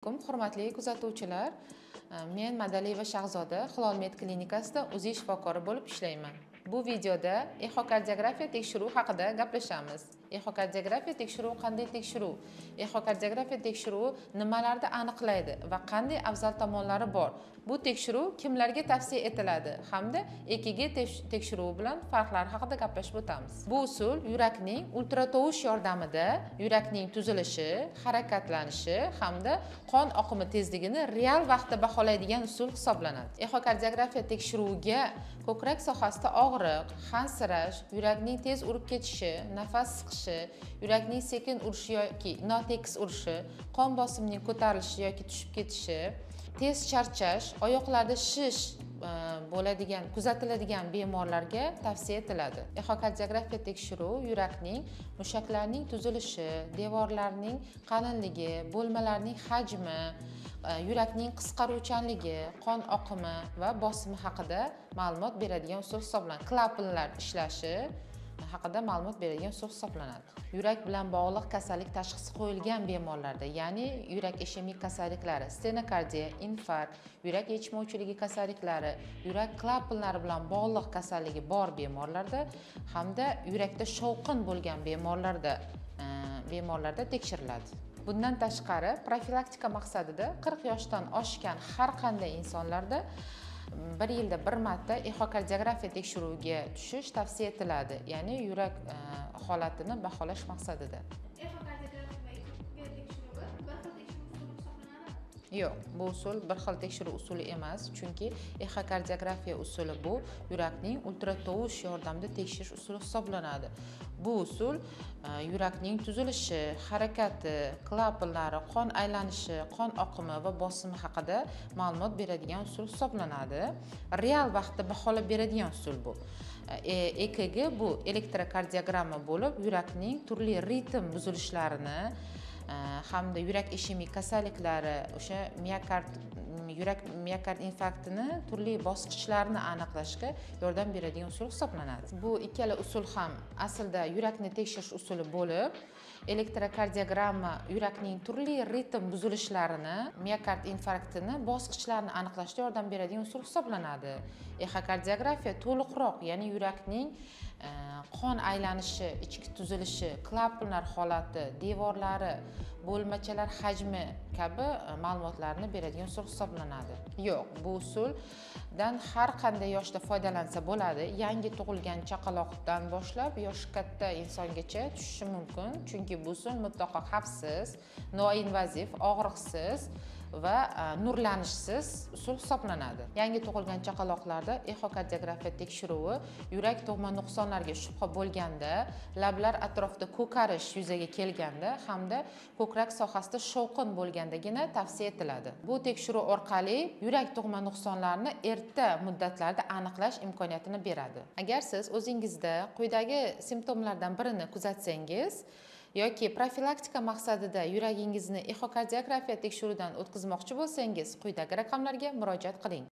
Hurmatli kuzatuvchilar, men Madaliyeva Shahzoda Hilol Med klinikasida o'zi shifokori bo'lib ishlayman. Bu videoda ekokardiografiya tekshiruvi haqida gaplashamiz. Ekokardiografiya tekshiruvi qanday tekshiruv? Ekokardiografiya tekshiruvi nimalarni aniqlaydi va qanday afzal tomonlari bor? Bu tekshiruv kimlarga tavsiya etiladi hamda EKG tekshiruvi bilan farqlari haqida gaplashib o'tamiz. Bu usul yurakning ultratovush yordamida yurakning tuzilishi, harakatlanishi hamda qon oqimi tezligini real vaqtda baholaydigan usul hisoblanadi. Ekokardiografiya tekshiruviga ko'krak sohasida og'riq, hansirash, yurakning tez urib ketishi, nafas siqishi, yurakning sekin urishi yoki notekis urishi, qon bosimining ko'tarilishi yoki tushib ketishi, tez charchash, oyoqlarda shish bo'ladigan kuzatiladigan bemorlarga tavsiya etiladi. Ekokardiografiya tekshiruvi yurakning mushaklarning tuzilishi, devorlarning qalinligi, bo'lmalarning hajmi, yurakning qisqaruvchanligi, qon oqimi va bosimi haqida ma'lumot beradigan usul hisoblanadi. Klapanlar ishlashi haqida ma'lumot beradigan usul hisoblanadi. Yurak bilan bog'liq kasallik tashxisi qo'yilgan bemorlarda, ya'ni yurak ishemik kasalliklari, stenokardiya, infarkt, yurak yetishmovchiligi kasalliklari, yurak klapanlari bilan bog'liq kasalligi bor bemorlarda hamda yurakda shovqin bo'lgan bemorlarda tekshiriladi. Bundan tashqari, profilaktika maqsadida 40 yoshdan oshgan har qanday insonlarda bir yilda bir marta ekokardiografiya tekshiruviga tushish tavsiya etiladi, ya'ni yurak holatini baholash maqsadida. Yo'q, bu usul bir xil tekshiruv usuli emas, chunki ekokardiografiya usuli bu yurakning ultratovush yordamida tekshirish usuli hisoblanadi. Bu usul yurakning tuzilishi, harakati, klapanlari, qon aylanishi, qon oqimi va bosimi haqida ma'lumot beradigan usul hisoblanadi. Real vaqtda baholab beradigan usul bu. EKG bu elektrokardiogramma bo'lib, yurakning turli ritm buzilishlarini hamda yurak ishemik kasalliklari, o'sha yurak miokard infarktini turli bosqichlarini aniqlashga yordam beradigan usul hisoblanadi. Bu ikkala usul ham aslida yurakni tekshirish usuli bo'lib, elektrokardiogramma yurakning turli ritm buzilishlarini, miokard infarktini bosqichlarini aniqlashga yordam beradigan usul hisoblanadi. Ekokardiografiya to'liqroq, ya'ni yurakning qon aylanishi, ichki tuzilishi, klapanlar holati, devorlari, bo'lmachalar hajmi kabi ma'lumotlarni beradigan usul hisoblanadi. Yo'q, bu usuldan har qanday yoshda foydalansa bo'ladi. Yangi tug'ilgan chaqaloqdan boshlab yoshi katta insongacha tushishi mumkin, chunki bu usul mutlaqo xavfsiz, noinvaziv, og'riqsiz va nurlanishsiz usul hisoblanadi. Yangi tug'ilgan chaqaloqlarda ekokardiografiya tekshiruvi yurak tug'ma nuqsonlarga shubha bo'lganda, lablar atrofida ko'karish yuzaga kelganda hamda ko'krak sohasida shovqin bo'lgandagina tavsiya etiladi. Bu tekshiruv orqali yurak tug'ma nuqsonlarini erta muddatlarda aniqlash imkoniyatini beradi. Agar siz o'zingizda quyidagi simptomlardan birini kuzatsangiz yoki profilaktika maqsadida yuragingizni ekokardiografiya tekshiruvidan o'tkazmoqchi bo'lsangiz, quyidagi raqamlarga murojaat qiling.